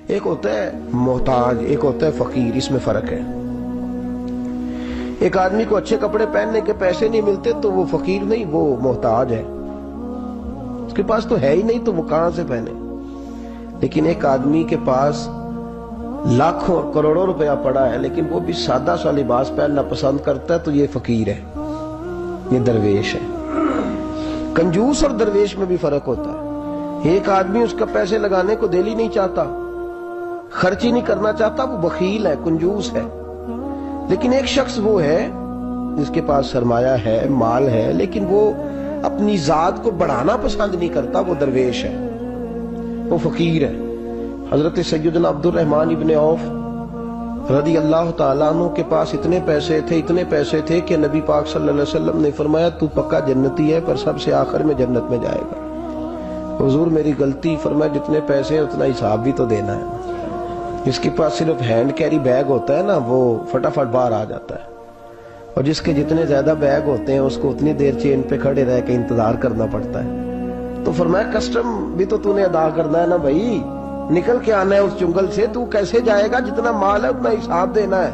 ایک ہوتا ہے محتاج، ایک ہوتا ہے فقیر، اس میں فرق ہے۔ ایک آدمی کو اچھے کپڑے پہننے کے پیسے نہیں ملتے تو وہ فقیر نہیں، وہ محتاج ہے، اس کے پاس تو ہے ہی نہیں تو وہ کہاں سے پہنے۔ لیکن ایک آدمی کے پاس لاکھوں اور کروڑوں روپیہ پڑا ہے لیکن وہ بھی سادہ سا لباس پہننا پسند کرتا ہے تو یہ فقیر ہے، یہ درویش ہے۔ کنجوس اور درویش میں بھی فرق ہوتا ہے۔ ایک آدمی اس کا پیسے لگانے کو دل ہی نہیں چاہتا، خرچ ہی نہیں کرنا چاہتا، وہ بخیل ہے، کنجوس ہے۔ لیکن ایک شخص وہ ہے جس کے پاس سرمایہ ہے، مال ہے، لیکن وہ اپنی ذات کو بڑھانا پسند نہیں کرتا، وہ درویش ہے، وہ فقیر ہے۔ حضرت سیدنا عبد الرحمن ابن عوف رضی اللہ تعالیٰ عنہ کے پاس اتنے پیسے تھے کہ نبی پاک صلی اللہ علیہ وسلم نے فرمایا تو پکا جنتی ہے پر سب سے آخر میں جنت میں جائے گا۔ حضور میری غلطی، فرمایا جتنے پیسے اتنا حساب بھی تو دینا ہے۔ جس کے پاس صرف ہینڈ کیری بیگ ہوتا ہے نا وہ فٹافٹ باہر آ جاتا ہے، اور جس کے جتنے زیادہ بیگ ہوتے ہیں اس کو اتنی دیر چین پہ کھڑے رہ کے انتظار کرنا پڑتا ہے۔ تو فرمایا کسٹم بھی تو نے ادا کرنا ہے نا بھائی، نکل کے آنا ہے اس جنگل سے، تو کیسے جائے گا؟ جتنا مال ہے اتنا حساب دینا ہے۔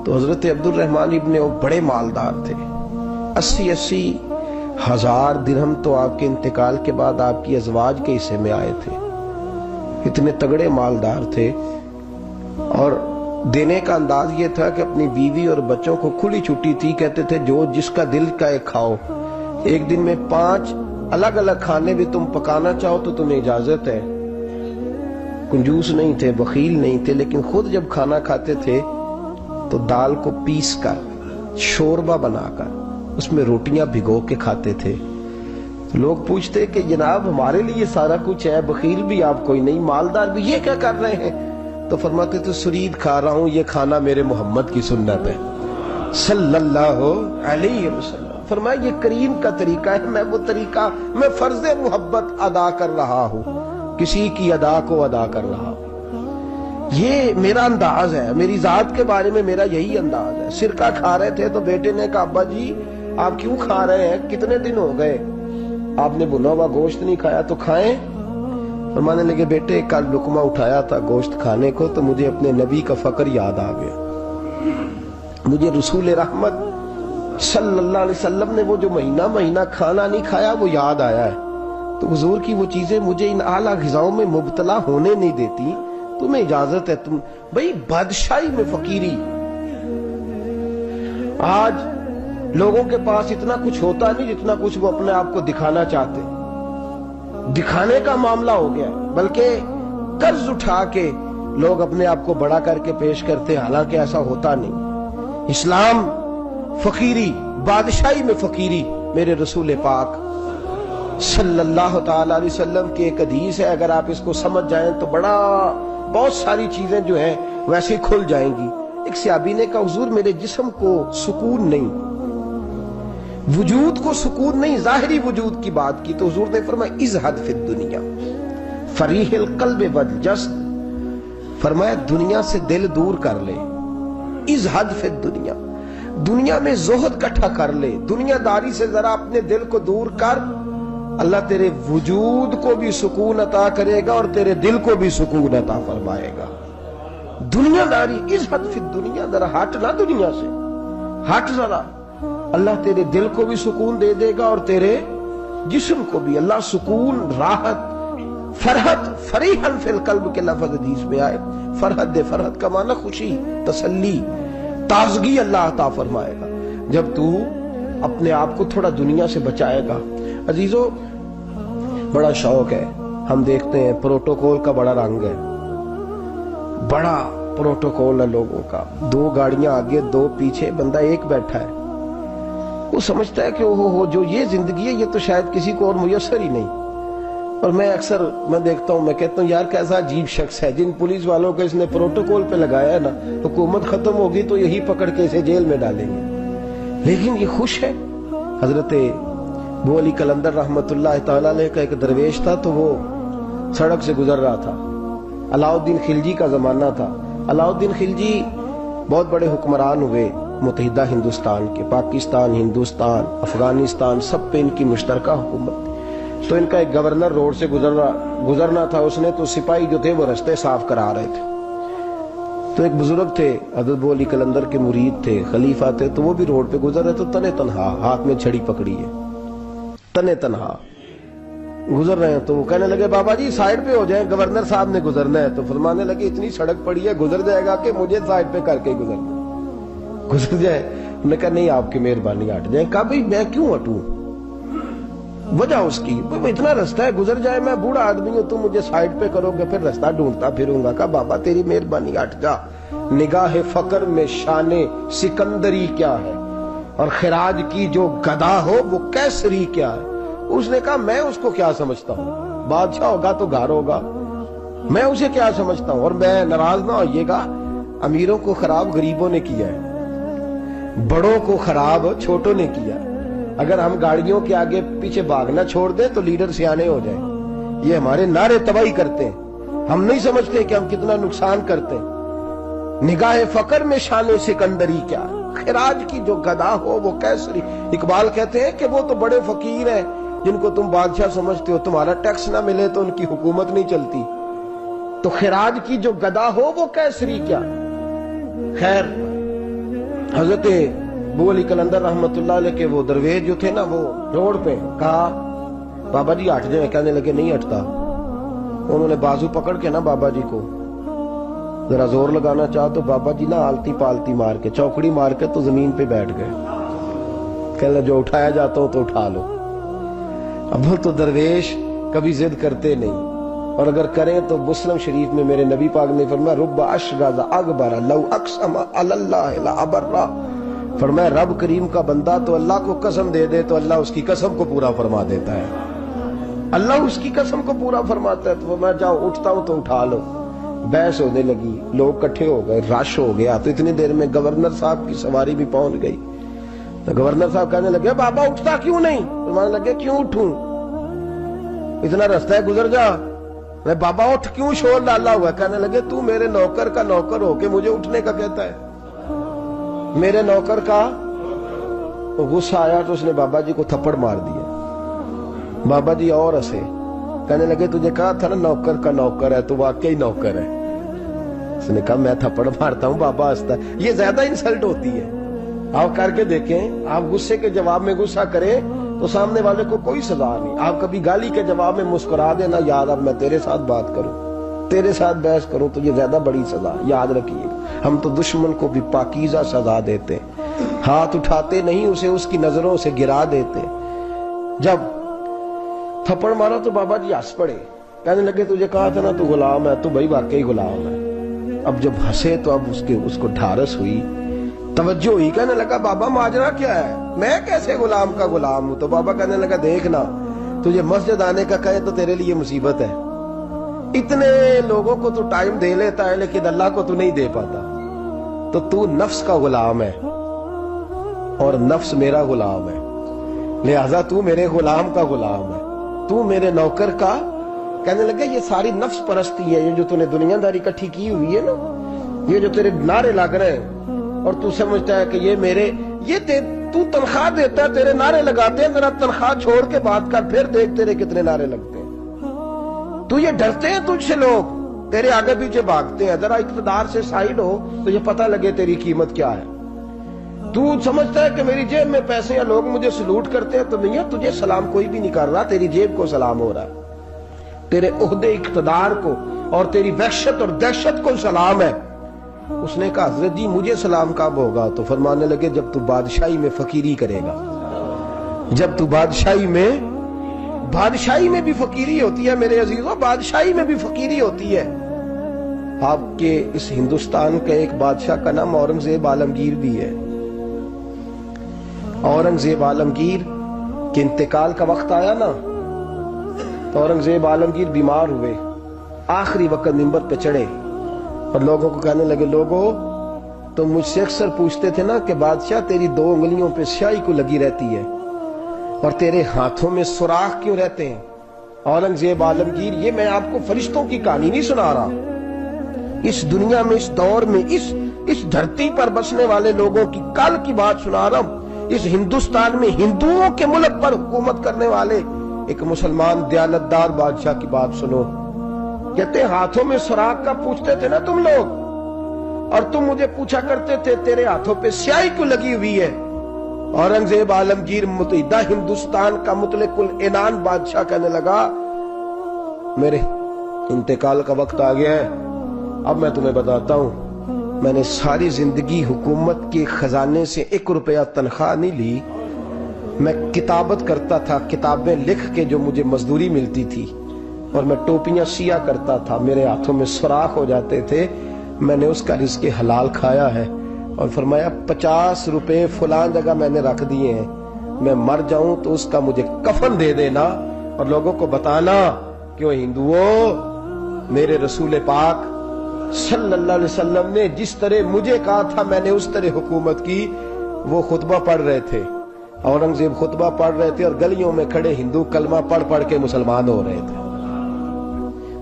تو حضرت عبد الرحمن ابن عوف بڑے مالدار تھے، 80 ہزار درہم تو آپ کے انتقال کے بعد آپ کی ازواج کے حصے میں آئے تھے، اتنے تگڑے مالدار تھے۔ اور دینے کا انداز یہ تھا کہ اپنی بیوی اور بچوں کو کھلی چھٹی تھی، کہتے تھے جو جس کا دل کا ایک کھاؤ، ایک دن میں 5 الگ الگ کھانے بھی تم پکانا چاہو تو تمہیں اجازت ہے۔ کنجوس نہیں تھے، بخیل نہیں تھے، لیکن خود جب کھانا کھاتے تھے تو دال کو پیس کر شوربہ بنا کر اس میں روٹیاں بھگو کے کھاتے تھے۔ تو لوگ پوچھتے کہ جناب ہمارے لیے سارا کچھ ہے، بخیل بھی آپ کوئی نہیں، مالدار بھی، یہ کیا کر رہے ہیں؟ تو فرماتے تھے سرید کھا رہا ہوں، یہ کھانا میرے محمد کی سنت ہے صلی اللہ علیہ وسلم۔ فرمایا یہ کریم کا طریقہ ہے، میں وہ طریقہ، میں فرض محبت ادا کر رہا ہوں، کسی کی ادا کو ادا کر رہا ہوں، یہ میرا انداز ہے، میری ذات کے بارے میں میرا یہی انداز ہے۔ سرکہ کھا رہے تھے تو بیٹے نے کہا ابا جی آپ کیوں کھا رہے ہیں، کتنے دن ہو گئے آپ نے بھنا ہوا گوشت نہیں کھایا، تو کھائیں۔ فرمانے لگے بیٹے کل لقمہ اٹھایا تھا گوشت کھانے کو تو مجھے اپنے نبی کا فقر یاد آ گیا، مجھے رسول رحمت صلی اللہ علیہ وسلم نے وہ جو مہینہ کھانا نہیں کھایا وہ یاد آیا ہے۔ تو حضور کی وہ چیزیں مجھے ان اعلیٰ غذاؤں میں مبتلا ہونے نہیں دیتی، تمہیں اجازت ہے۔ تم بھئی بادشاہی میں فقیری، آج لوگوں کے پاس اتنا کچھ ہوتا نہیں جتنا کچھ وہ اپنے آپ کو دکھانا چاہتے، دکھانے کا معاملہ ہو گیا، بلکہ قرض اٹھا کے لوگ اپنے آپ کو بڑا کر کے پیش کرتے، حالانکہ ایسا ہوتا نہیں۔ اسلام فقیری، بادشاہی میں فقیری، میرے رسول پاک صلی اللہ تعالی علیہ وسلم کی ایک حدیث ہے، اگر آپ اس کو سمجھ جائیں تو بہت ساری چیزیں جو ہیں ویسے کھل جائیں گی۔ ایک صحابی نے کہا حضور میرے جسم کو سکون نہیں، وجود کو سکون نہیں، ظاہری وجود کی بات کی، تو حضور نے فرمایا ازہد فی الدنیا فریح القلب والجسد، فرمایا دنیا سے دل دور کر لے، ازہد فی الدنیا، دنیا میں زہد کٹھا کر لے، دنیا داری سے ذرا اپنے دل کو دور کر، اللہ تیرے وجود کو بھی سکون عطا کرے گا اور تیرے دل کو بھی سکون عطا فرمائے گا۔ دنیا داری، ازہد فی الدنیا، ذرا ہٹ نہ دنیا سے، ہٹ ذرا، اللہ تیرے دل کو بھی سکون دے دے گا اور تیرے جسم کو بھی۔ اللہ سکون، راحت، فرحت، فریحاً فی القلب کے لفظ حدیث میں آئے، فرحت دے، فرحت کا معنی خوشی، تسلی، تازگی اللہ عطا فرمائے گا جب تو اپنے آپ کو تھوڑا دنیا سے بچائے گا۔ عزیزو بڑا شوق ہے، ہم دیکھتے ہیں پروٹوکول کا بڑا رنگ ہے، بڑا پروٹوکول ہے لوگوں کا، 2 گاڑیاں آگے 2 پیچھے، بندہ ایک بیٹھا ہے، وہ سمجھتا ہے کہ اوہ جو یہ زندگی ہے یہ تو شاید کسی کو اور میسر ہی نہیں۔ اور میں اکثر دیکھتا ہوں، میں کہتا ہوں یار کیسا عجیب شخص ہے، جن پولیس والوں کو اس نے پروٹوکول پہ لگایا ہے نا، حکومت ختم ہوگی تو یہی پکڑ کے اسے جیل میں ڈالیں گے، لیکن یہ خوش ہے۔ حضرت ابو علی قلندر رحمت اللہ تعالیٰ علیہ کا ایک درویش تھا، تو وہ سڑک سے گزر رہا تھا، علاؤالدین خلجی کا زمانہ تھا، علاؤالدین خلجی بہت بڑے حکمران ہوئے متحدہ ہندوستان کے، پاکستان، ہندوستان، افغانستان، سب پہ ان کی مشترکہ حکومت، تو ان کا ایک گورنر روڈ سے گزرنا تھا، اس نے تو سپاہی جو تھے وہ رستے صاف کرا رہے تھے، تو ایک بزرگ تھے حضرت ابو علی قلندر کے مرید تھے، خلیفہ تھے، تو وہ بھی روڈ پہ گزر رہے، تو تنے تنہا ہاتھ میں چھڑی پکڑی ہے، تنے تنہا گزر رہے ہیں۔ تو وہ کہنے لگے بابا جی سائیڈ پہ ہو جائیں، گورنر صاحب نے گزرنا ہے۔ تو فرمانے لگے اتنی سڑک پڑی ہے، گزر جائے گا کہ مجھے سائیڈ پہ کر کے گزر جائے؟ انہوں نے کہا نہیں آپ کی مہربانی ہٹ جائیں۔ کہا بھئی میں کیوں ہٹوں؟ وجہ اس کی اتنا رستہ ہے، گزر جائے، میں بوڑھا آدمی ہوں، تم مجھے سائیڈ پہ کرو گے، پھر رستہ ڈھونڈتا پھروں گا۔ کہا بابا تیری مہربانی ہٹ جا، نگاہ فقر میں شان سکندری کیا ہے، اور خراج کی جو گدا ہو وہ کیسری کیا ہے۔ اس نے کہا میں اس کو کیا سمجھتا ہوں، بادشاہ ہوگا تو گھر ہوگا، میں اسے کیا سمجھتا ہوں، اور میں ناراض نہ ہوئیے گا، امیروں کو خراب غریبوں نے کیا ہے، بڑوں کو خراب چھوٹوں نے کیا ہے۔ اگر ہم گاڑیوں کے آگے پیچھے بھاگنا چھوڑ دیں تو لیڈر سیانے ہو جائیں، یہ ہمارے نعرے تباہی کرتے ہیں، ہم نہیں سمجھتے کہ ہم کتنا نقصان کرتے ہیں۔ نگاہ فقر میں شان سکندری کیا، خراج کی جو گدا ہو وہ کیسری۔ اقبال کہتے ہیں کہ وہ تو بڑے فقیر ہیں جن کو تم بادشاہ سمجھتے ہو، تمہارا ٹیکس نہ ملے تو ان کی حکومت نہیں چلتی، تو خراج کی جو گدا ہو وہ کیسری کیا۔ خیر حضرت ابو علی قلندر رحمت اللہ علیہ کے وہ درویش جو تھے نا، وہ روڈ پہ کہا بابا جی ہٹ جائیں، کہنے لگے نہیں ہٹتا۔ انہوں نے بازو پکڑ کے نا بابا جی کو ذرا زور لگانا چاہا تو بابا جی نا آلتی پالتی مار کے چوکڑی مار کے تو زمین پہ بیٹھ گئے، کہنے جو اٹھایا جاتا ہوں تو اٹھا لو۔ اب وہ تو درویش کبھی ضد کرتے نہیں، اور اگر کریں تو مسلم شریف میں میرے نبی پاک نے فرمایا رب اشغاز اکبر لو اقسم علی اللہ لابرہ، فرمایا رب کریم کا بندہ تو اللہ کو قسم دے دے تو اللہ اس کی قسم کو پورا فرما دیتا ہے، اللہ اس کی قسم کو پورا فرماتا ہے۔ تو میں جاؤ اٹھتا ہوں تو اٹھا لو۔ بحث ہونے لگی، لوگ کٹھے ہو گئے، رش ہو گیا، تو اتنی دیر میں گورنر صاحب کی سواری بھی پہنچ گئی۔ تو گورنر صاحب کہنے لگے بابا اٹھتا کیوں نہیں؟ فرمانے لگے کیوں اٹھوں، اتنا رستہ ہے گزر جا۔ میں بابا اٹھ کیوں شور ڈالا ہوا ہے؟ کہنے لگے تو میرے نوکر کا نوکر ہو کے مجھے اٹھنے کا کہتا ہے، میرے نوکر کا۔ غصہ آیا تو اس نے بابا جی کو تھپڑ مار دیا۔ بابا جی اور ہنسے، کہنے لگے تجھے کہا تھا نا نوکر کا نوکر ہے، تو واقعی نوکر ہے۔ اس نے کہا میں تھپڑ مارتا ہوں، بابا ہنستا ہے۔ یہ زیادہ انسلٹ ہوتی ہے، آپ کر کے دیکھیں، آپ غصے کے جواب میں غصہ کریں تو سامنے والے کو کوئی سزا نہیں۔ آپ کبھی گالی کے جواب میں مسکرا دینا، یار اب میں تیرے ساتھ بات کروں، تیرے ساتھ بحث کروں، تو یہ زیادہ بڑی سزا، یاد رکھیے۔ ہم تو دشمن کو بھی پاکیزہ سزا دیتے، ہاتھ اٹھاتے نہیں، اسے اس کی نظروں سے گرا دیتے۔ جب تھپڑ مارا تو بابا جی ہنس پڑے، کہنے لگے تجھے کہا تھا نا تو غلام ہے، تو بھائی واقعی غلام ہے۔ اب جب ہنسے تو اب اس کو ڈھارس ہوئی، توجہ ہوئی، کہنے لگا بابا ماجرا کیا ہے، میں کیسے غلام کا غلام ہوں؟ تو بابا کہنے لگا دیکھنا، تجھے مسجد آنے کا کہے تو تیرے لیے مصیبت ہے، اتنے لوگوں کو تو ٹائم دے لیتا ہے لیکن اللہ کو تو نہیں دے پاتا، تو نفس کا غلام ہے اور نفس میرا غلام ہے، لہذا تو میرے غلام کا غلام ہے، تو میرے نوکر کا۔ کہنے لگے یہ ساری نفس پرستی ہے، یہ جو تو نے دنیا داری اکٹھی کی ہوئی ہے نا، یہ جو تیرے نعرے لگ رہے ہیں اور تو سمجھتا ہے کہ یہ میرے، یہ تو تنخواہ دیتا ہے، تیرے نعرے لگاتے ہیں، ذرا تنخواہ چھوڑ کے بات کر، پھر دیکھ تیرے کتنے نعرے لگتے ہیں۔ تو یہ ڈرتے ہیں تجھ سے، لوگ تیرے آگے پیچھے بھاگتے ہیں، ذرا اقتدار سے سائڈ ہو تو یہ پتہ لگے تیری قیمت کیا ہے۔ تو سمجھتا ہے کہ میری جیب میں پیسے ہیں، لوگ مجھے سلوٹ کرتے ہیں، تو نہیں ہے، تجھے سلام کوئی بھی نہیں کر رہا، تیری جیب کو سلام ہو رہا ہے، تیرے عہدے اقتدار کو اور تیری وحشت اور دہشت کو سلام ہے۔ اس نے کہا حضرت جی مجھے سلام کب ہوگا؟ تو فرمانے لگے جب تو بادشاہی میں فقیری کرے گا، جب تو بادشاہی میں بھی فقیری ہوتی ہے میرے عزیزوں، بادشاہی میں بھی فقیری ہوتی ہے۔ آپ کے اس ہندوستان کا ایک بادشاہ کا نام اورنگزیب عالمگیر بھی ہے۔ اورنگزیب عالمگیر کے انتقال کا وقت آیا نا، تو اورنگزیب عالمگیر بیمار ہوئے، آخری وقت منبر پہ چڑھے اور لوگوں کو کہنے لگے لوگوں تو مجھ سے اکثر پوچھتے تھے نا کہ بادشاہ تیری 2 انگلیوں پہ سیاہی کو لگی رہتی ہے اور تیرے ہاتھوں میں سوراخ کیوں رہتے ہیں؟ اورنگزیب عالمگیر، یہ میں آپ کو فرشتوں کی کہانی نہیں سنا رہا، اس دنیا میں، اس دور میں، اس دھرتی پر بسنے والے لوگوں کی کل کی بات سنا رہا ہوں۔ اس ہندوستان میں ہندوؤں کے ملک پر حکومت کرنے والے ایک مسلمان دیانتدار بادشاہ کی بات سنو. کہتے ہیں ہاتھوں میں سراغ کا پوچھتے تھے نا تم لوگ, اور تم مجھے پوچھا کرتے تھے تیرے ہاتھوں پہ سیاہی کیوں لگی ہوئی ہے. اورنگزیب عالمگیر متحدہ ہندوستان کا مطلق العنان بادشاہ کہنے لگا میرے انتقال کا وقت آ گیا ہے. اب میں تمہیں بتاتا ہوں, میں نے ساری زندگی حکومت کے خزانے سے 1 روپیہ تنخواہ نہیں لی. میں کتابت کرتا تھا, کتابیں لکھ کے جو مجھے مزدوری ملتی تھی, اور میں ٹوپیاں سیا کرتا تھا, میرے ہاتھوں میں سوراخ ہو جاتے تھے. میں نے اس کا رزق حلال کھایا ہے. اور فرمایا 50 روپے فلاں جگہ میں نے رکھ دیے ہیں, میں مر جاؤں تو اس کا مجھے کفن دے دینا, اور لوگوں کو بتانا کہ وہ ہندوؤں میرے رسول پاک صلی اللہ علیہ وسلم نے جس طرح مجھے کہا تھا میں نے اس طرح حکومت کی. وہ خطبہ پڑھ رہے تھے, اورنگزیب خطبہ پڑھ رہے تھے, اور گلیوں میں کھڑے ہندو کلمہ پڑھ پڑھ کے مسلمان ہو رہے تھے.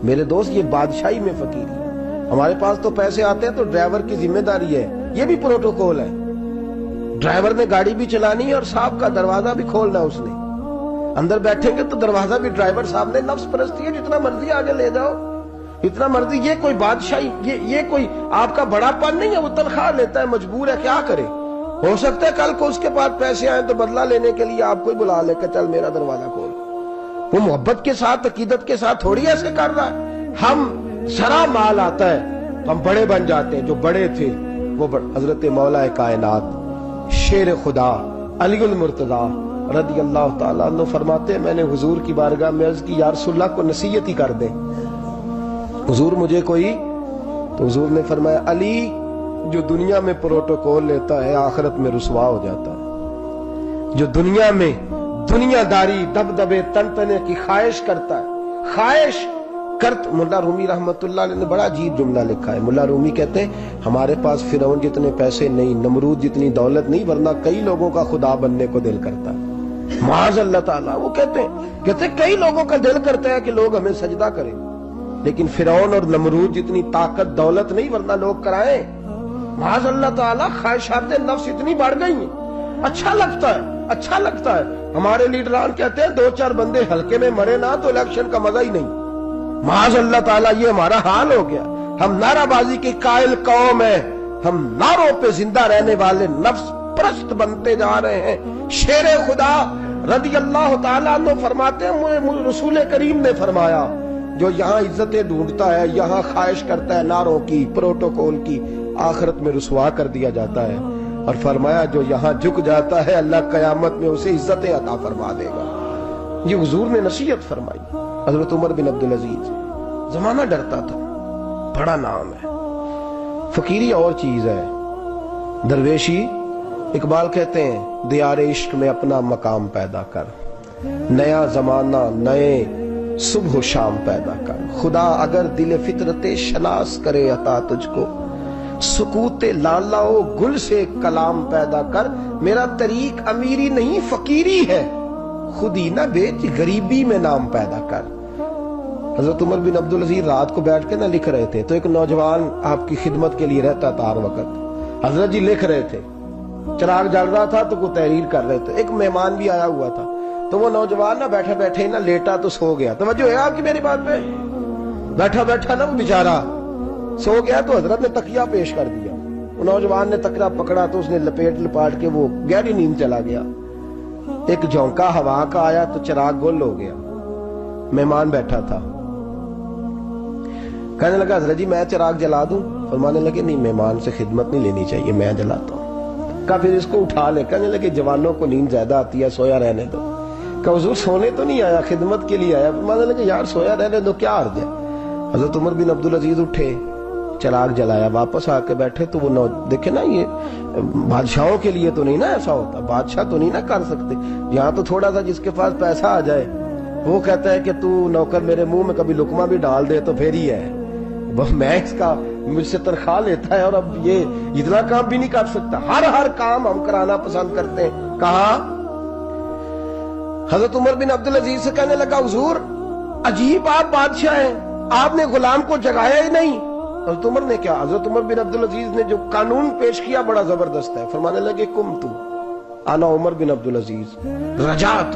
میرے دوست یہ بادشاہی میں فقیری. ہمارے پاس تو پیسے آتے ہیں تو ڈرائیور کی ذمہ داری ہے, یہ بھی پروٹوکول ہے. ڈرائیور نے گاڑی بھی چلانی ہے اور صاحب کا دروازہ بھی کھولنا اس نے. اندر بیٹھیں گے تو دروازہ بھی ڈرائیور صاحب نے. نفس پرستی ہے, جتنا مرضی آگے لے جاؤ, اتنا مرضی. یہ کوئی بادشاہی, یہ کوئی آپ کا بڑا پن نہیں ہے. وہ تنخواہ لیتا ہے, مجبور ہے, کیا کرے. ہو سکتا ہے کل کو اس کے پاس پیسے آئیں تو بدلہ لینے کے لیے آپ کو بلا لے کہ چل میرا دروازہ کھول. وہ محبت کے ساتھ, عقیدت کے ساتھ تھوڑی ایسے کر رہا ہے. ہم سرا مال آتا ہے تو ہم بڑے بن جاتے ہیں. جو بڑے تھے وہ حضرت مولا کائنات شیر خدا علی المرتضیٰ رضی اللہ تعالیٰ عنہ فرماتے ہیں میں نے حضور کی بارگاہ میں عرض کی یا رسول اللہ کو نصیحت ہی کر دیں, حضور مجھے کوئی. تو حضور نے فرمایا علی جو دنیا میں پروٹوکول لیتا ہے آخرت میں رسوا ہو جاتا ہے. جو دنیا میں دنیا داری دبدبے تنتنے کی خواہش کرتا ہے, خواہش کرت. ملا رومی رحمت اللہ علیہ نے بڑا عجیب جملہ لکھا ہے. ملا رومی کہتے ہیں ہمارے پاس فرعون جتنے پیسے نہیں, نمرود جتنی دولت نہیں, ورنہ کئی لوگوں کا خدا بننے کو دل کرتا ہے. معاذ اللہ تعالیٰ. وہ کہتے ہیں کئی لوگوں کا دل کرتا ہے کہ لوگ ہمیں سجدہ کریں, لیکن فرعون اور نمرود جتنی طاقت دولت نہیں, ورنہ لوگ کرائیں. معاذ اللہ تعالیٰ. خواہشات نفس اتنی بڑھ گئی ہیں. اچھا لگتا ہے, اچھا لگتا ہے. ہمارے لیڈران کہتے ہیں 2-4 بندے ہلکے میں مرے نہ تو الیکشن کا مزہ ہی نہیں. معاذ اللہ تعالیٰ یہ ہمارا حال ہو گیا. ہم نعرہ بازی کی قائل قوم ہیں, ہم نعروں پہ زندہ رہنے والے نفس پرست بنتے جا رہے ہیں. شیر خدا رضی اللہ تعالیٰ عنہ فرماتے ہیں رسول کریم نے فرمایا جو یہاں عزتیں ڈھونڈتا ہے, یہاں خواہش کرتا ہے نعروں کی, پروٹوکول کی, آخرت میں رسوا کر دیا جاتا ہے. اور فرمایا جو یہاں جھک جاتا ہے اللہ قیامت میں اسے عزتیں عطا فرما دے گا. یہ حضور نے نصیحت فرمائی. حضرت عمر بن عبدالعزیز. زمانہ ڈرتا تھا, بڑا نام ہے. فقیری اور چیز ہے, درویشی. اقبال کہتے ہیں دیار عشق میں اپنا مقام پیدا کر, نیا زمانہ نئے صبح و شام پیدا کر. خدا اگر دل فطرت شناس کرے عطا تجھ کو, سکوت لالا و گل سے کلام پیدا کر. میرا طریق امیری نہیں فقیری ہے, خود ہی نہ بیچ غریبی میں نام پیدا کر. حضرت عمر بن عبدالعزیز رات کو بیٹھ کے نہ لکھ رہے تھے, تو ایک نوجوان آپ کی خدمت کے لیے رہتا تھا ہر وقت. حضرت جی لکھ رہے تھے, چراغ جل رہا تھا تو کوئی تحریر کر رہے تھے. ایک مہمان بھی آیا ہوا تھا, تو وہ نوجوان نہ بیٹھے بیٹھے نہ لیٹا تو سو گیا. توجہ ہے آپ کی میری بات پہ؟ بیٹھا بیٹھا نہ وہ بیچارہ سو گیا, تو حضرت نے تکیہ پیش کر دیا. وہ نوجوان نے تکیہ پکڑا تو اس نے لپاٹ کے وہ گہری نیند چلا گیا. ایک جھونکا ہوا کا آیا تو چراغ گل ہو گیا. مہمان بیٹھا تھا, کہنے لگا حضرت جی میں چراغ جلا دوں؟ فرمانے لگے نہیں, مہمان سے خدمت نہیں لینی چاہیے, میں جلاتا ہوں. کہا پھر اس کو اٹھا لے. کہنے لگے جوانوں کو نیند زیادہ آتی ہے, سویا رہنے دو. کہا حضور سونے تو نہیں آیا, خدمت کے لیے آیا. فرمانے لگے یار سویا رہنے دو, کیا عرض ہے. حضرت عمر بن عبدالعزیز اٹھے, چراغ جلایا, واپس آ کے بیٹھے تو وہ دیکھے نا, یہ بادشاہوں کے لیے تو نہیں نا ایسا ہوتا, بادشاہ تو نہیں نا کر سکتے. یہاں تو تھوڑا سا جس کے پاس پیسہ آ جائے وہ کہتا ہے کہ تو نوکر میرے منہ میں کبھی لقمہ بھی ڈال دے تو پھر ہی ہے. میں اس کا مجھ سے تنخواہ لیتا ہے اور اب یہ اتنا کام بھی نہیں کر سکتا. ہر کام ہم کرانا پسند کرتے ہیں. کہا حضرت عمر بن عبدالعزیز سے کہنے لگا حضور عجیب آپ بادشاہ ہیں, آپ نے غلام کو جگایا ہی نہیں. حضرت عمر نے کیا؟ حضرت عمر بن عبدالعزیز نے جو قانون پیش کیا بڑا زبردست ہے. فرمانے لگے کم تو انا عمر بن عبدالعزیز رجعت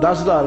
10,000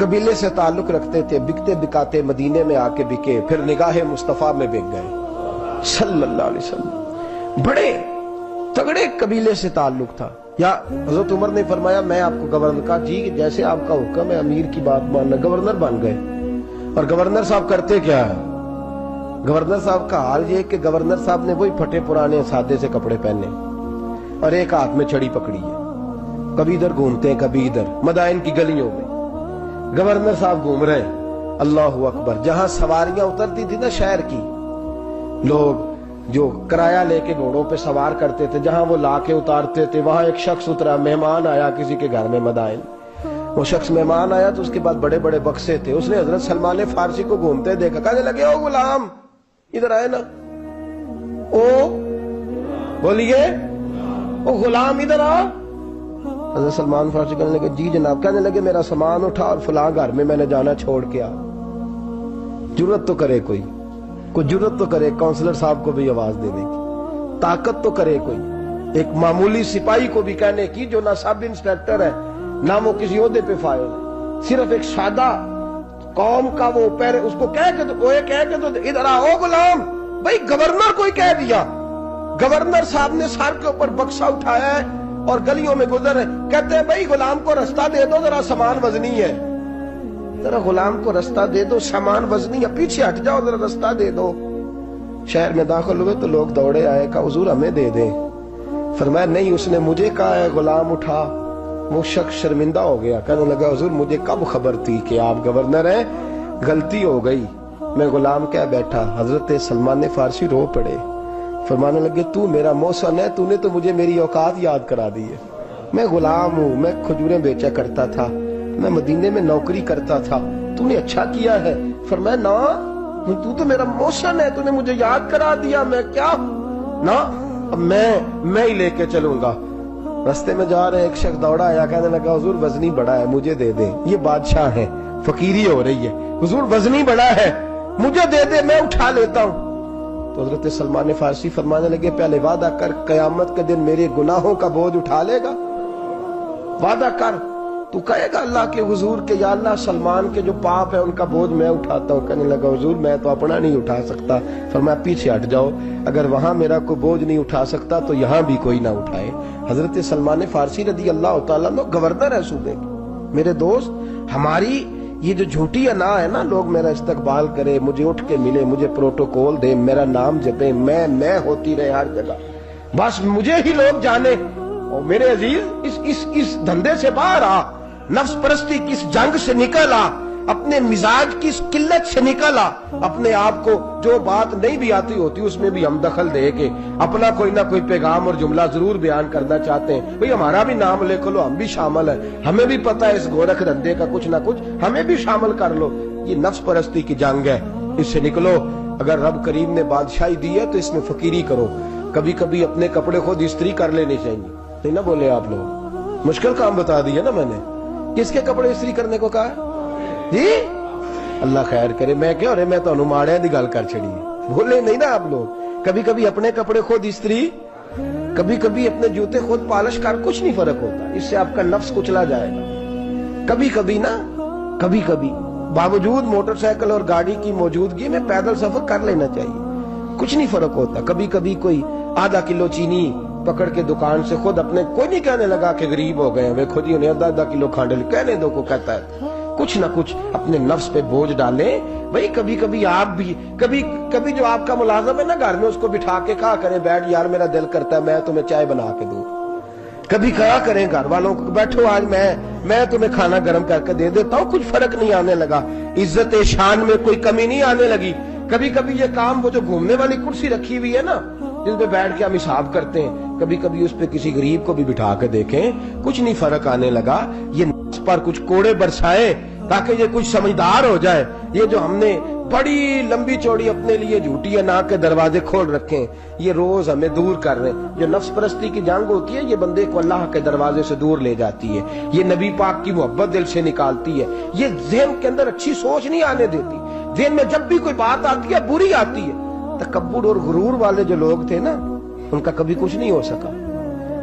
قبیلے سے تعلق رکھتے تھے، بکتے بکاتے مدینے میں آ کے بکے، پھر نگاہ مصطفیٰ میں بک گئے صلی اللہ علیہ وسلم۔ بڑے تگڑے قبیلے سے تعلق تھا۔ یا حضرت عمر نے فرمایا میں آپ کو گورنر کا، جی جیسے آپ کا حکم ہے امیر کی بات ماننا، گورنر بن گئے۔ اور گورنر صاحب کرتے کیا ہے؟ گورنر صاحب کا حال یہ کہ گورنر صاحب نے وہی پھٹے پرانے سادے سے کپڑے پہنے اور ایک ہاتھ میں چھڑی پکڑی ہے، کبھی ادھر گھومتے ہیں کبھی ادھر، مدائن کی گلیوں میں گورنر صاحب گھوم رہے ہیں۔ اللہ اکبر۔ جہاں سواریاں اترتی تھی نا شہر کی، لوگ جو کرایہ لے کے گھوڑوں پہ سوار کرتے تھے، جہاں وہ لا کے اتارتے تھے، وہاں ایک شخص اترا، مہمان آیا کسی کے گھر میں مدائن۔ وہ شخص مہمان آیا تو اس کے بعد بڑے بڑے بکسے تھے، اس نے حضرت سلمان فارسی کو گھومتے دیکھا، کہنے لگے او غلام ادھر آئے نا، او بولیے او غلام ادھر آ۔ حضرت سلمان فارسی کہنے لگے جی جناب۔ کہنے لگے میرا سامان اٹھا اور فلاں گھر میں نے جانا، چھوڑ کے آ۔ جرت تو کرے کوئی جرت تو کرے کونسلر صاحب کو بھی آواز دینے کی، طاقت تو کرے کوئی، ایک معمولی سپاہی کو بھی کہنے کی جو نہ سب انسپیکٹر ہے نہ وہ کسی عہدے پہ فائل ہے، صرف ایک سادہ قوم کا وہ پیر، اس کو کہہ کے تو ادھر آؤ غلام۔ بھائی گورنر کوئی کہہ دیا، گورنر صاحب نے سر کے اوپر بکسا اٹھایا ہے اور گلیوں میں گزر رہے، کہتے ہیں بھائی غلام کو رستہ دے دو، ذرا سامان وزنی ہے، ذرا غلام کو رستہ دے دو، سامان وزنی ہے، پیچھے ہٹ جاؤ، ذرا رستہ دے دو۔ شہر میں داخل ہوئے تو لوگ دوڑے آئے، کہا حضور ہمیں دے دیں۔ فرمایا نہیں، اس نے مجھے کہا ہے غلام اٹھا۔ وہ شخص شرمندہ ہو گیا، کہنے لگا حضور مجھے کب خبر تھی کہ آپ گورنر ہیں، غلطی ہو گئی، میں غلام کہہ بیٹھا۔ حضرت سلمان فارسی رو پڑے، فرمانے لگے تو میرا محسن ہے، تو نے تو مجھے میری اوقات یاد کرا دی ہے، میں غلام ہوں، میں کھجوریں بیچا کرتا تھا، میں مدینے میں نوکری کرتا تھا، تو نے اچھا کیا ہے۔ فرمایا نا تو تو میرا محسن ہے، تو نے مجھے یاد کرا دیا، میں کیا نا اب میں ہی لے کے چلوں گا۔ رستے میں جا رہے ایک شخص دوڑا آیا، کہنے لگا حضور وزنی بڑا ہے مجھے دے دیں، یہ بادشاہ ہے، فقیری ہو رہی ہے، حضور وزنی بڑا ہے مجھے دے دے، میں اٹھا لیتا ہوں۔ تو حضرت سلمان فارسی فرمانے لگے پہلے وعدہ کر قیامت کے دن میرے گناہوں کا بوجھ اٹھا لے گا، وعدہ کر، تو کہے گا اللہ کے حضور کے یا اللہ سلمان کے جو پاپ ہے ان کا بوجھ میں اٹھاتا ہوں۔ کہنے لگا حضور میں تو اپنا نہیں اٹھا سکتا۔ فرمایا پیچھے ہٹ جاؤ، اگر وہاں میرا کوئی بوجھ نہیں اٹھا سکتا تو یہاں بھی کوئی نہ اٹھائے۔ حضرت سلمان فارسی رضی اللہ تعالیٰ عنہ گورنر ہے صوبے کے۔ میرے دوست ہماری یہ جو جھوٹی انا ہے نا، لوگ میرا استقبال کرے، مجھے اٹھ کے ملے، مجھے پروٹوکول دے، میرا نام جپے، میں ہوتی رہے ہر جگہ، بس مجھے ہی لوگ جانے۔ اور میرے عزیز اس دھندے سے باہر آ، نفس پرستی کی اس جنگ سے نکل آ، اپنے مزاج کی اس قلت سے نکل آ، اپنے آپ کو جو بات نہیں بھی آتی ہوتی اس میں بھی ہم دخل دے کے اپنا کوئی نہ کوئی پیغام اور جملہ ضرور بیان کرنا چاہتے ہیں۔ بھئی ہمارا بھی نام لکھ لو، ہم بھی شامل ہیں، ہمیں بھی پتہ ہے اس گورکھ دھندے کا کچھ نہ کچھ، ہمیں بھی شامل کر لو۔ یہ نفس پرستی کی جنگ ہے، اس سے نکلو۔ اگر رب کریم نے بادشاہی دی ہے تو اس میں فقیری کرو، کبھی کبھی اپنے کپڑے خود استری کر لینے چاہیے، نہیں نہ بولے آپ لوگ، مشکل کام بتا دیا نا میں نے۔ کس کے کپڑے استری کرنے کو کہا ہے جی؟ اللہ خیر کرے، میں کیا رہے، میں تو ماڑے دی گل کر چھڑی ہے، بولے نہیں نا آپ لوگ۔ کبھی کبھی اپنے کپڑے خود استری، کبھی کبھی اپنے جوتے خود پالش کر، کچھ نہیں فرق ہوتا، اس سے آپ کا نفس کچلا جائے گا۔ کبھی کبھی نا، کبھی کبھی باوجود موٹر سائیکل اور گاڑی کی موجودگی میں پیدل سفر کر لینا چاہیے، کچھ نہیں فرق ہوتا۔ کبھی کبھی کوئی آدھا کلو چینی پکڑ کے دکان سے خود اپنے، کوئی نہیں کہنے لگا کہ غریب ہو گئے ہیں، خود ہی انہیں آدھا کلو کھانڈل، کہنے دو کو کہتا ہے، کچھ نہ کچھ اپنے نفس پہ بوجھ ڈالیں۔ بھئی کبھی کبھی آپ بھی، کبھی جو آپ کا ملازم ہے نا گھر میں، اس کو بٹھا کے کہا کریں بیٹھ یار میرا دل کرتا ہے میں تمہیں چائے بنا کے دوں۔ کبھی کہا کریں گھر والوں کو بیٹھو آج میں تمہیں کھانا گرم کر کے دے دیتا ہوں، کچھ فرق نہیں آنے لگا، عزت شان میں کوئی کمی نہیں آنے لگی۔ کبھی کبھی یہ کام، وہ جو گھومنے والی کرسی رکھی ہوئی ہے نا جس پہ بیٹھ کے ہم حساب کرتے ہیں، کبھی کبھی اس پہ کسی غریب کو بھی بٹھا کے دیکھیں، کچھ نہیں فرق آنے لگا۔ یہ نفس پر کچھ کوڑے برسائے تاکہ یہ کچھ سمجھدار ہو جائے۔ یہ جو ہم نے بڑی لمبی چوڑی اپنے لیے جھوٹی انا کے دروازے کھول رکھے ہیں، یہ روز ہمیں دور کر رہے ہیں۔ جو نفس پرستی کی جنگ ہوتی ہے یہ بندے کو اللہ کے دروازے سے دور لے جاتی ہے، یہ نبی پاک کی محبت دل سے نکالتی ہے، یہ ذہن کے اندر اچھی سوچ نہیں آنے دیتی۔ ذہن میں جب بھی کوئی بات آتی ہے بری آتی ہے۔ تکبر اور غرور والے جو لوگ تھے نا ان کا کبھی کچھ نہیں ہو سکا۔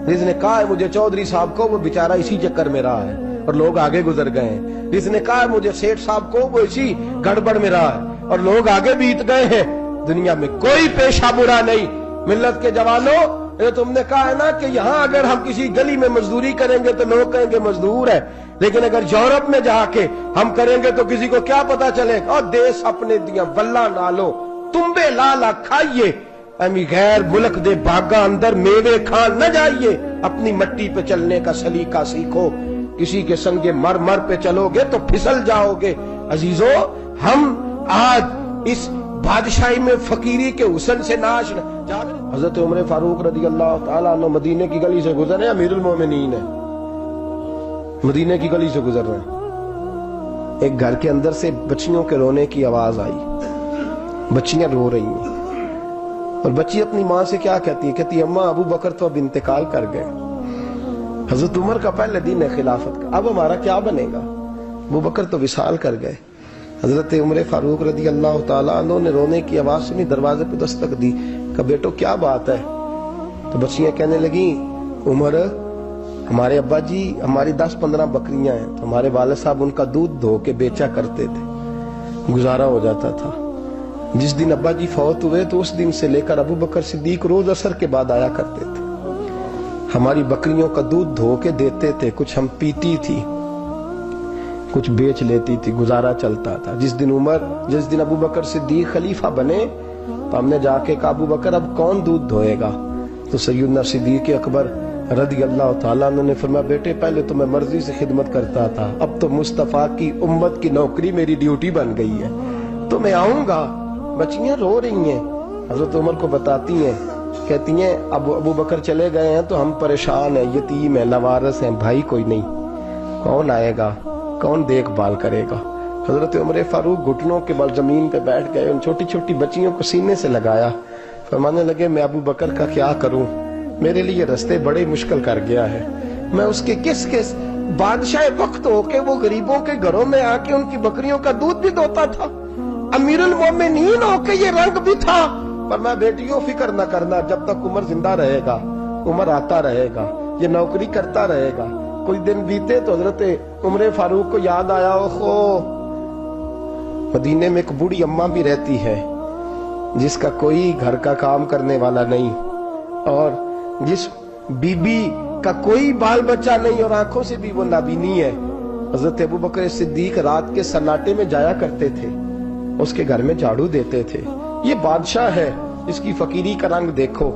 جس نے کہا ہے مجھے چودھری صاحب کو، وہ بیچارہ اسی چکر میں رہا ہے، اور لوگ آگے گزر گئے ہیں. جس نے کہا مجھے سیٹھ صاحب کو وہ اسی گڑبڑ میں رہا ہے اور لوگ آگے بیت گئے ہیں. دنیا میں کوئی پیشہ برا نہیں. ملت کے جوانوں، یہ تم نے کہا ہے نا کہ یہاں اگر ہم کسی گلی میں مزدوری کریں گے تو لوگ کہیں گے مزدور ہے، لیکن اگر یورپ میں جا کے ہم کریں گے تو کسی کو کیا پتا چلے؟ اور دیس اپنے دیا بلہ نالو تمبے لالا کھائیے، امی غیر ملک دے باغاں اندر میوے کھان نہ جائیے. اپنی مٹی پہ چلنے کا سلیقہ سیکھو. کسی کے سنگ مر پہ چلو گے تو پھسل جاؤ گے. عزیزو، ہم آج اس بادشاہی میں فقیری کے حسن سے ناش حضرت عمر فاروق رضی اللہ تعالیٰ عنہ مدینے کی گلی سے گزر رہے ہیں. امیر المومنین ہے، مدینے کی گلی سے گزر رہے ہیں. ایک گھر کے اندر سے بچیوں کے رونے کی آواز آئی. بچیاں رو رہی ہیں اور بچی اپنی ماں سے کیا کہتی ہے؟ کہتی ہے اماں ابو بکر تو اب انتقال کر گئے. حضرت عمر کا پہلے دن ہے خلافت کا، اب ہمارا کیا بنے گا؟ ابو بکر تو وصال کر گئے. حضرت عمر فاروق رضی اللہ تعالیٰ عنہ نے رونے کی آواز سنی، دروازے پہ دستک دی. کہا بیٹو کیا بات ہے؟ تو بچیاں کہنے لگیں عمر ہمارے ابا جی ہماری 10-15 بکریاں ہیں، تو ہمارے والد صاحب ان کا دودھ دھو کے بیچا کرتے تھے، گزارا ہو جاتا تھا. جس دن ابا جی فوت ہوئے تو اس دن سے لے کر ابو بکر صدیق روز عصر کے بعد آیا کرتے تھے، ہماری بکریوں کا دودھ دھو کے دیتے تھے. کچھ ہم پیتی تھی، کچھ بیچ لیتی تھی، گزارا چلتا تھا. جس دن ابو بکر صدیق خلیفہ بنے تو ہم نے جا کے کہا ابو بکر اب کون دودھ دھوئے گا؟ تو سیدنا صدیق اکبر رضی اللہ تعالیٰ عنہ نے فرمایا بیٹے پہلے تو میں مرضی سے خدمت کرتا تھا، اب تو مصطفیٰ کی امت کی نوکری میری ڈیوٹی بن گئی ہے، تو میں آؤں گا. بچیاں رو رہی ہیں، حضرت عمر کو بتاتی ہیں، کہتی ہیں ابو بکر چلے گئے ہیں تو ہم پریشان ہیں، یتیم ہیں، لاوارث ہیں، بھائی کوئی نہیں، کون آئے گا، کون دیکھ بھال کرے گا؟ حضرت عمر فاروق گھٹنوں کے بل زمین پہ بیٹھ گئے، ان چھوٹی چھوٹی بچیوں کو سینے سے لگایا، فرمانے لگے میں ابو بکر کا کیا کروں؟ میرے لیے رستے بڑے مشکل کر گیا ہے. میں اس کے کس بادشاہ وقت ہو کے وہ غریبوں کے گھروں میں آ کے ان کی بکریوں کا دودھ بھی دوتا تھا، امیر المومنین ہو کے یہ رنگ بھی تھا. پر میں بیٹیوں فکر نہ کرنا، جب تک عمر زندہ رہے گا، عمر آتا رہے گا، یہ نوکری کرتا رہے گا. کوئی دن بیتے تو حضرت عمر فاروق کو یاد آیا اوہو مدینے میں ایک بوڑھی اماں بھی رہتی ہے جس کا کوئی گھر کا کام کرنے والا نہیں، اور جس بی بی کا کوئی بال بچہ نہیں اور آنکھوں سے بھی وہ نابینی ہے. حضرت ابو بکر صدیق رات کے سناٹے میں جایا کرتے تھے، اس کے گھر میں جھاڑو دیتے تھے. یہ بادشاہ ہے، اس کی فقیری کا رنگ دیکھو.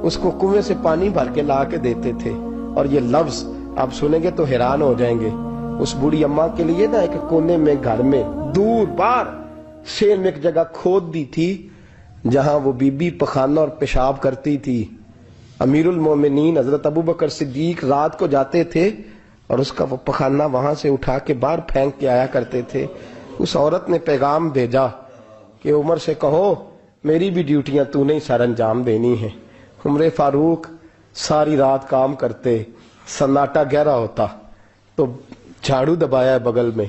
اس کو کنویں سے پانی بھر کے لا کے دیتے تھے. اور یہ لفظ آپ سنیں گے تو حیران ہو جائیں گے. اس بوڑھی اماں کے لیے نا ایک کونے میں گھر میں دور باہر شیر میں ایک جگہ کھود دی تھی جہاں وہ بی بی پخانہ اور پیشاب کرتی تھی. امیر المومنین حضرت ابو بکر صدیق رات کو جاتے تھے اور اس کا وہ پخانہ وہاں سے اٹھا کے باہر پھینک کے آیا کرتے تھے. اس عورت نے پیغام بھیجا کہ عمر سے کہو میری بھی ڈیوٹیاں تو نے سر انجام دینی ہیں. عمر فاروق ساری رات کام کرتے، سناٹا گہرا ہوتا تو جھاڑو دبایا ہے بغل میں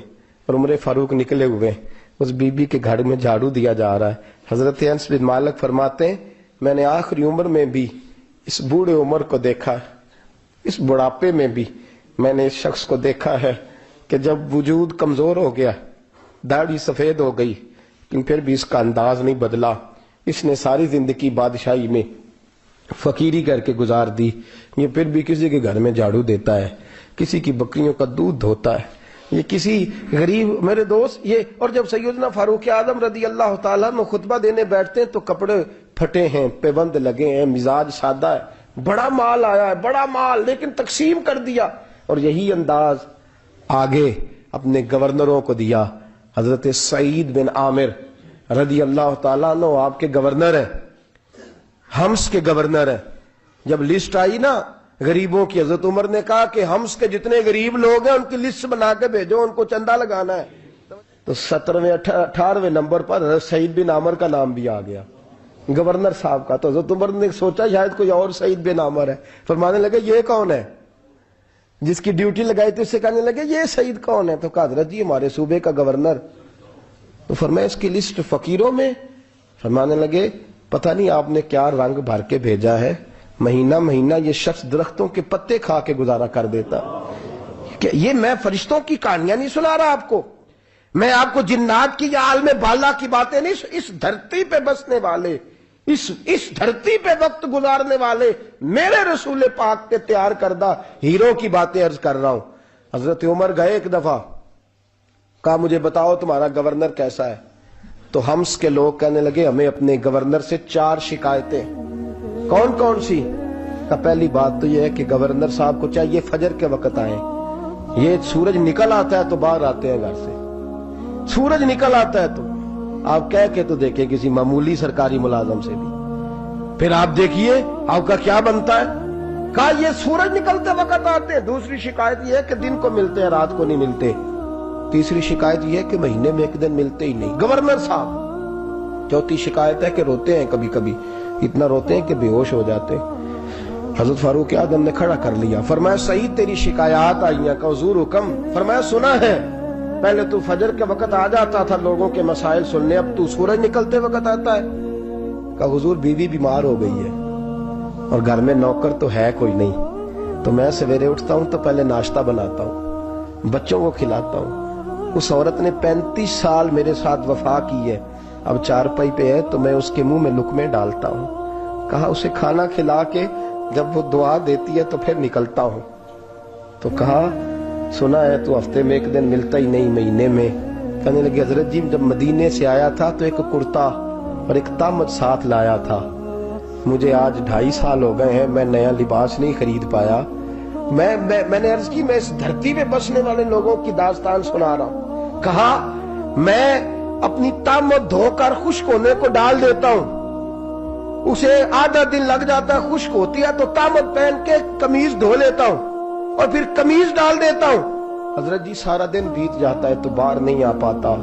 اور عمر فاروق نکلے ہوئے اس بی بی کے گھر میں جھاڑو دیا جا رہا ہے. حضرت انس بن مالک فرماتے ہیں میں نے آخری عمر میں بھی اس بوڑھے عمر کو دیکھا، اس بڑھاپے میں بھی میں نے اس شخص کو دیکھا ہے کہ جب وجود کمزور ہو گیا، داڑھی سفید ہو گئی، لیکن پھر بھی اس کا انداز نہیں بدلا. اس نے ساری زندگی بادشاہی میں فقیری کر کے گزار دی، یہ پھر بھی کسی کے گھر میں جھاڑو دیتا ہے، کسی کی بکریوں کا دودھ دھوتا ہے، یہ کسی غریب میرے دوست یہ. اور جب سیدنا فاروق اعظم رضی اللہ تعالیٰ میں خطبہ دینے بیٹھتے ہیں تو کپڑے پھٹے ہیں، پیبند لگے ہیں، مزاج سادہ ہے، بڑا مال آیا ہے، بڑا مال، لیکن تقسیم کر دیا. اور یہی انداز آگے اپنے گورنروں کو دیا. حضرت سعید بن عامر رضی اللہ تعالیٰ عنہ آپ کے گورنر ہیں، حمص کے گورنر ہیں. جب لسٹ آئی نا غریبوں کی، حضرت عمر نے کہا کہ حمص کے جتنے غریب لوگ ہیں ان کی لسٹ بنا کے بھیجو، ان کو چندہ لگانا ہے. تو 17ویں 18ویں نمبر پر حضرت سعید بن عامر کا نام بھی آ گیا، گورنر صاحب کا. تو حضرت عمر نے سوچا شاید کوئی اور سعید بن عامر ہے. فرمانے لگے یہ کون ہے؟ جس کی ڈیوٹی لگائی تھی اس سے کہنے لگے یہ سعید کون ہے؟ تو کہا حضرت جی ہمارے صوبے کا گورنر. تو فرمایا اس کی لسٹ فقیروں میں؟ فرمانے لگے پتہ نہیں آپ نے کیا رنگ بھر کے بھیجا ہے، مہینہ مہینہ یہ شخص درختوں کے پتے کھا کے گزارا کر دیتا. کہ یہ میں فرشتوں کی کہانیاں نہیں سنا رہا آپ کو، میں آپ کو جنات کی یا عالم بالا کی باتیں نہیں، اس دھرتی پہ بسنے والے، اس دھرتی پہ وقت گزارنے والے میرے رسول پاک کے تیار کردہ ہیرو کی باتیں عرض کر رہا ہوں۔ حضرت عمر گئے ایک دفعہ، کہا مجھے بتاؤ تمہارا گورنر کیسا ہے؟ تو ہمس کے لوگ کہنے لگے ہمیں اپنے گورنر سے 4 شکایتیں۔ کون کون سی؟ پہلی بات تو یہ ہے کہ گورنر صاحب کو چاہیے فجر کے وقت آئیں، یہ سورج نکل آتا ہے تو باہر آتے ہیں گھر سے، سورج نکل آتا ہے تو آپ کہہ کے تو دیکھیں کسی معمولی سرکاری ملازم سے بھی، پھر آپ دیکھیے آپ کا کیا بنتا ہے۔ کہا یہ سورج نکلتے وقت آتے ہیں۔ دوسری شکایت یہ ہے کہ دن کو ملتے ہیں رات کو نہیں ملتے۔ تیسری شکایت یہ ہے کہ مہینے میں ایک دن ملتے ہی نہیں گورنر صاحب۔ چوتھی شکایت ہے کہ روتے ہیں، کبھی کبھی اتنا روتے ہیں کہ بے ہوش ہو جاتے ہیں۔ حضرت فاروق اعظم نے کھڑا کر لیا، فرمایا سعید تیری شکایات آئی ہیں؟ کہ حضور حکم۔ فرمایا سنا ہے، پہلے تو فجر کے وقت آ جاتا تھا لوگوں کے مسائل سننے، اب تو سورج نکلتے وقت آتا ہے۔ کہ حضور بیوی بیمار ہو گئی ہے اور گھر میں نوکر تو ہے کوئی نہیں، تو میں سویرے اٹھتا ہوں تو پہلے ناشتہ بناتا ہوں، بچوں کو کھلاتا ہوں۔ اس عورت نے 35 سال میرے ساتھ وفا کی ہے، اب چارپائی پہ ہے تو میں اس کے منہ میں لقمے ڈالتا ہوں۔ کہا اسے کھانا کھلا کے جب وہ دعا دیتی ہے تو پھر نکلتا ہوں۔ تو کہا سنا ہے تو ہفتے میں ایک دن ملتا ہی نہیں، مہینے میں۔ کہنے لگے حضرت جی جب مدینے سے آیا تھا تو ایک کرتا اور ایک تامت ساتھ لایا تھا، مجھے آج 2.5 سال ہو گئے ہیں، میں نیا لباس نہیں خرید پایا۔ میں نے عرض کی میں اس دھرتی پہ بسنے والے لوگوں کی داستان سنا رہا ہوں۔ کہا میں اپنی تامت دھو کر خشک ہونے کو ڈال دیتا ہوں، اسے آدھا دن لگ جاتا ہے، خشک ہوتی ہے تو تامت پہن کے قمیض دھو لیتا ہوں اور پھر قمیض ڈال دیتا ہوں۔ حضرت جی سارا دن بیت جاتا ہے تو باہر نہیں آ پاتا۔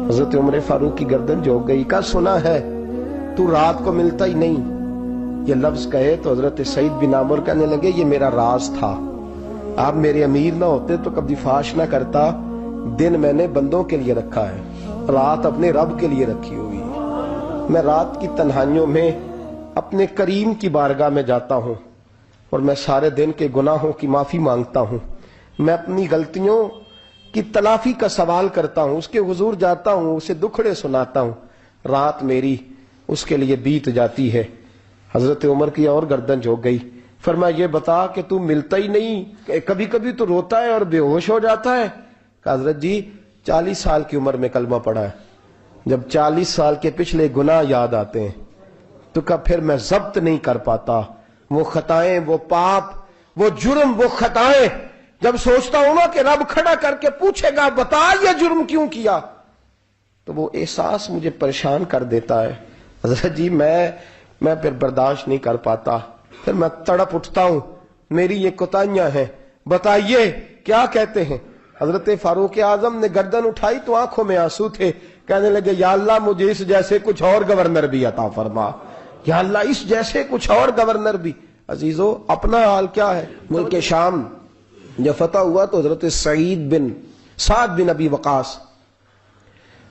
حضرت عمر فاروق کی گردن جھک گئی۔ کا سنا ہے تو رات کو ملتا ہی نہیں، یہ لفظ کہے تو حضرت سعید بن عامر کہنے لگے یہ میرا راز تھا، آپ میرے امیر نہ ہوتے تو کبھی فاش نہ کرتا، دن میں نے بندوں کے لیے رکھا ہے، رات اپنے رب کے لیے رکھی ہوئی ہے۔ میں رات کی تنہائیوں میں اپنے کریم کی بارگاہ میں جاتا ہوں اور میں سارے دن کے گناہوں کی معافی مانگتا ہوں، میں اپنی غلطیوں کی تلافی کا سوال کرتا ہوں، اس کے حضور جاتا ہوں، اسے دکھڑے سناتا ہوں، رات میری اس کے لیے بیت جاتی ہے۔ حضرت عمر کی اور گردن جھک گئی۔ فرمایا یہ بتا کہ تو ملتا ہی نہیں، کبھی کبھی تو روتا ہے اور بے ہوش ہو جاتا ہے۔ کہ حضرت جی 40 سال کی عمر میں کلمہ پڑھا ہے، جب 40 سال کے پچھلے گناہ یاد آتے ہیں تو کب پھر میں ضبط نہیں کر پاتا، وہ خطائیں، وہ پاپ، وہ جرم، وہ خطائیں جب سوچتا ہوں نا کہ رب کھڑا کر کے پوچھے گا بتا یہ جرم کیوں کیا، تو وہ احساس مجھے پریشان کر دیتا ہے۔ حضرت جی میں پھر برداشت نہیں کر پاتا، پھر میں تڑپ اٹھتا ہوں، میری یہ کوتاہیاں ہیں، بتائیے کیا کہتے ہیں۔ حضرت فاروق اعظم نے گردن اٹھائی تو آنکھوں میں آنسو تھے، کہنے لگے یا اللہ مجھے اس جیسے کچھ اور گورنر بھی عطا فرما، یا اللہ اس جیسے کچھ اور گورنر بھی۔ عزیزو اپنا حال کیا ہے؟ ملک شام جب فتح ہوا تو حضرت سعد بن ابی وقاص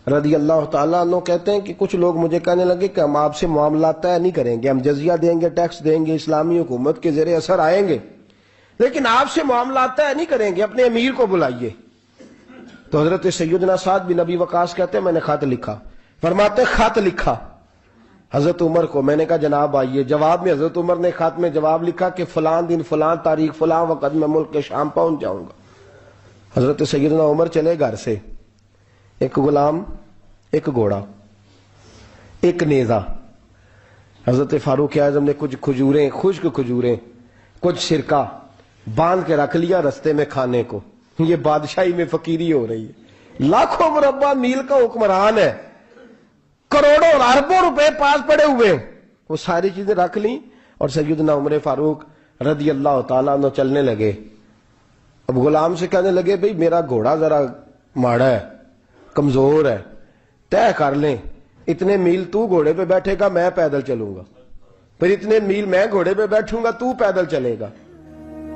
رضی اللہ تعالیٰ عنہ کہتے ہیں کہ کچھ لوگ مجھے کہنے لگے کہ ہم آپ سے معاملات طے نہیں کریں گے، ہم جزیہ دیں گے، ٹیکس دیں گے، اسلامی حکومت کے زیر اثر آئیں گے، لیکن آپ سے معاملات طے نہیں کریں گے، اپنے امیر کو بلائیے۔ تو حضرت سیدنا سعد بن ابی وقاص کہتے ہیں میں نے خط لکھا، فرماتے خط لکھا حضرت عمر کو، میں نے کہا جناب آئیے، جواب میں حضرت عمر نے خط میں جواب لکھا کہ فلاں دن فلاں تاریخ فلاں وقت میں ملک کے شام پہنچ جاؤں گا۔ حضرت سیدنا عمر چلے گھر سے، ایک غلام، ایک گھوڑا، ایک نیزہ۔ حضرت فاروق اعظم نے کچھ کھجوریں، خشک کھجوریں، کچھ سرکہ باندھ کے رکھ لیا رستے میں کھانے کو۔ یہ بادشاہی میں فقیری ہو رہی ہے، لاکھوں مربع میل کا حکمران ہے، کروڑوں اور اربوں روپے پاس پڑے ہوئے، وہ ساری چیزیں رکھ لیں اور سیدنا عمر فاروق رضی اللہ تعالیٰ عنہ چلنے لگے۔ اب غلام سے کہنے لگے بھئی میرا گھوڑا ذرا ماڑا ہے، کمزور ہے، طے کر لیں، اتنے میل تو گھوڑے پہ بیٹھے گا میں پیدل چلوں گا، پھر اتنے میل میں گھوڑے پہ بیٹھوں گا تو پیدل چلے گا۔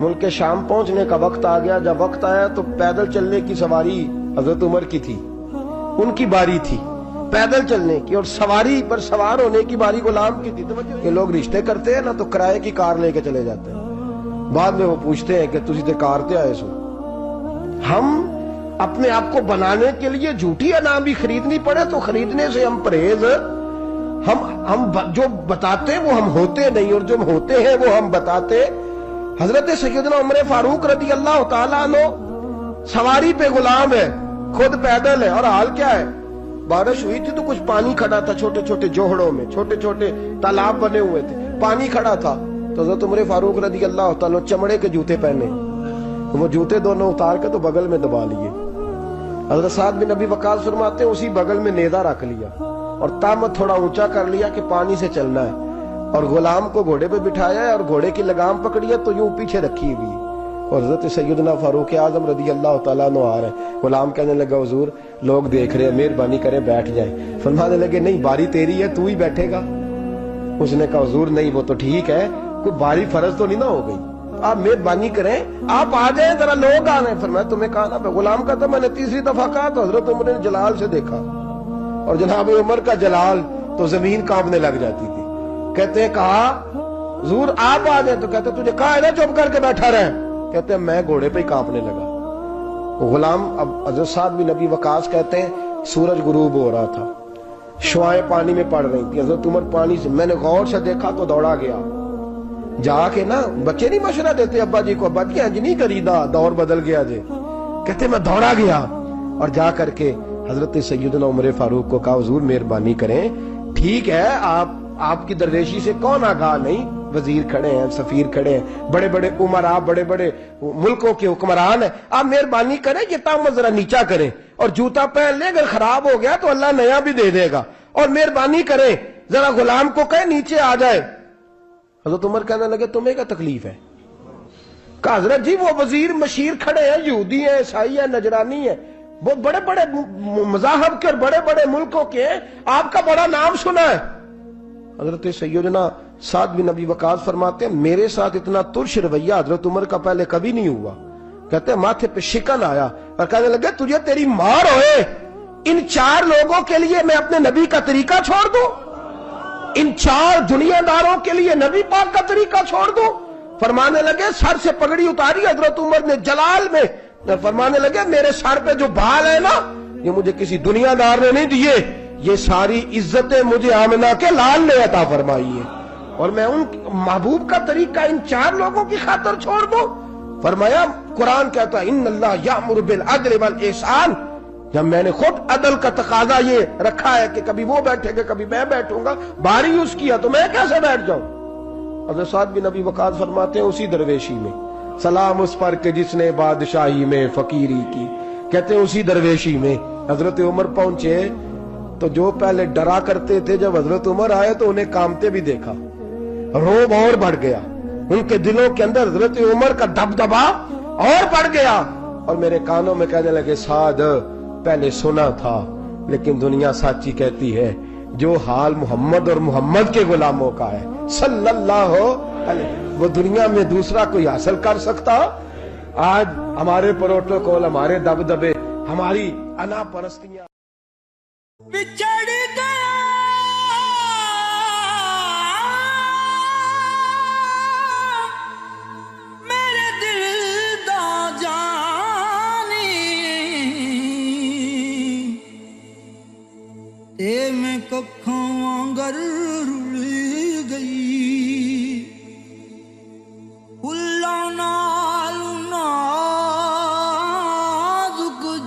ملک شام پہنچنے کا وقت آ گیا، جب وقت آیا تو پیدل چلنے کی سواری حضرت عمر کی تھی، ان کی باری تھی پیدل چلنے کی، اور سواری پر سوار ہونے کی باری غلام کی تھی۔ کہ لوگ رشتے کرتے ہیں نا تو کرائے کی کار لے کے چلے جاتے ہیں، بعد میں وہ پوچھتے ہیں کہ تسی تے کار تے آئے سو، ہم اپنے آپ کو بنانے کے لیے جھوٹی انعام بھی خریدنی پڑے تو خریدنے سے ہم پرہیز. ہم جو بتاتے وہ ہم ہوتے نہیں، اور جو ہم ہوتے ہیں وہ ہم بتاتے. حضرت سیدنا عمر فاروق رضی اللہ تعالیٰ عنہ سواری پہ غلام ہے، خود پیدل ہے، اور حال کیا ہے؟ بارش ہوئی تھی تو کچھ پانی کھڑا تھا چھوٹے چھوٹے جوہڑوں میں، چھوٹے چھوٹے تالاب بنے ہوئے تھے، پانی کھڑا تھا. تو حضرت عمر فاروق رضی اللہ تعالیٰ چمڑے کے جوتے پہنے، وہ جوتے دونوں اتار کے تو بغل میں دبا لیے. حضرت سعد بن ابی وقاص فرماتے ہیں اسی بغل میں نیزہ رکھ لیا اور تامت تھوڑا اونچا کر لیا کہ پانی سے چلنا ہے، اور غلام کو گھوڑے پہ بٹھایا ہے اور گھوڑے کی لگام پکڑی ہے تو یوں پیچھے رکھی ہوئی. اور حضرت سیدنا فاروق اعظم رضی اللہ تعالیٰ عنہ آ رہے ہیں. غلام کہنے لگا حضور لوگ دیکھ رہے ہیں، مہربانی کریں بیٹھ جائیں. فرمانے لگے نہیں، باری تیری ہے، تو ہی بیٹھے گا. اس نے کہا حضور نہیں، وہ تو ٹھیک ہے، کوئی باری فرض تو نہیں نہ ہو گئی، آپ مہربانی کریں آپ آ جائیں، ذرا لوگ آ رہے ہیں. فرمایا تمہیں کہا نا. غلام کا تھا میں نے تیسری دفعہ کہا تو حضرت عمر نے جلال سے دیکھا، اور جناب عمر کا جلال تو زمین کانپنے لگ جاتی تھی. کہتے ہیں کہا حضور آپ آ جائیں، تو کہتے تجھے کہا ہے نا چپ کر کے بیٹھا رہے. کہتے ہیں میں گھوڑے پہ ہی کانپنے لگا. غلام اب حضرت سعد بن ابی وقاص کہتے ہیں سورج غروب ہو رہا تھا، شعائیں پانی میں پڑ رہی تھی. حضرت عمر پانی سے، میں نے غور سے دیکھا تو دوڑا گیا. جا کے نا بچے نہیں مشورہ دیتے ابا جی کو، ابا جی انج نہیں کریدا، دور بدل گیا جی. کہتے میں دوڑا گیا اور جا کر کے حضرت سیدنا عمر فاروق کو کہا حضور مہربانی کریں، ٹھیک ہے آپ کی درویشی سے کون آگاہ نہیں، وزیر کھڑے ہیں، سفیر کھڑے ہیں، بڑے بڑے عمرا، بڑے بڑے ملکوں کے حکمران ہیں، آپ مہربانی کریں یہ تامت ذرا نیچا کریں، اور جوتا پہن لیں، اگر خراب ہو گیا تو اللہ نیا بھی دے دے گا، اور مہربانی کریں ذرا غلام کو کہیں نیچے آ جائے. حضرت عمر کہنے لگے تمہیں کیا تکلیف ہے؟ کہا حضرت جی وہ وزیر مشیر کھڑے ہیں، یہودی ہیں، عیسائی ہیں، نجرانی ہیں، وہ بڑے بڑے مذاہب کے اور بڑے بڑے ملکوں کے ہیں، آپ کا بڑا نام سنا ہے. حضرت سیدنا سعد بن ابی وقاص فرماتے ہیں میرے ساتھ اتنا ترش رویہ حضرت عمر کا پہلے کبھی نہیں ہوا. کہتے ہیں ماتھے پہ شکن آیا اور کہنے لگے تجھے تیری مار ہوئے، ان 4 لوگوں کے لیے میں اپنے نبی کا طریقہ چھوڑ دوں، ان 4 دنیا داروں کے لیے نبی پاک کا طریقہ چھوڑ دوں. فرمانے لگے سر سے پگڑی اتاری حضرت عمر نے جلال میں، فرمانے لگے میرے سر پہ جو بال ہے نا یہ مجھے کسی دنیا دار نے نہیں دیے، یہ ساری عزتیں مجھے آمنہ کے لال نے عطا فرمائی ہے، اور میں ان محبوب کا طریقہ ان 4 لوگوں کی خاطر چھوڑ دوں. فرمایا قرآن کہتا ہے ان اللہ یأمر بالعدل والاحسان، جب میں نے خود عدل کا تقاضا یہ رکھا ہے کہ کبھی وہ بیٹھے گا کبھی میں بیٹھوں گا، باری اس کیا تو میں کیسے بیٹھ جاؤں. حضرت سعد بن ابی وقاص فرماتے ہیں اسی درویشی میں سلام اس پر کہ جس نے بادشاہی میں فقیری کی. کہتے ہیں اسی درویشی میں حضرت عمر پہنچے تو جو پہلے ڈرا کرتے تھے جب حضرت عمر آئے تو انہیں کامتے بھی دیکھا، روب اور بڑھ گیا، ان کے دلوں کے اندر حضرت عمر کا دبدبا اور بڑھ گیا، اور میرے کانوں میں کہنے لگے سعد پہلے سنا تھا لیکن دنیا سچی کہتی ہے، جو حال محمد اور محمد کے غلاموں کا ہے صلی اللہ علیہ، وہ دنیا میں دوسرا کوئی حاصل کر سکتا؟ آج ہمارے پروٹوکول، ہمارے دبدبے، ہماری انا پرستیاں بچھڑ گیا میرے دل دا جانی، اے میں ککھوں وانگر رل گئی، پھلاں نال نازک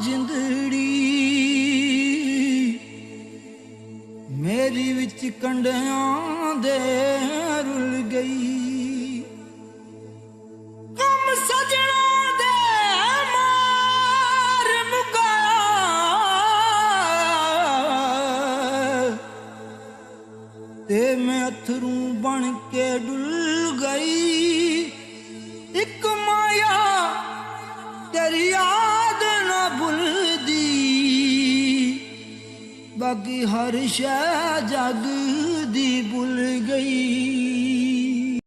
جندڑی میری وچ کنڈیاں دے رل گئی، کم سجنا دے مار مکایا تے میں اتھروں بن کے ڈل گئی، ایک مایا تیری یاد نہ بھلدی، باقی ہر شے جگ دی بھول گئی.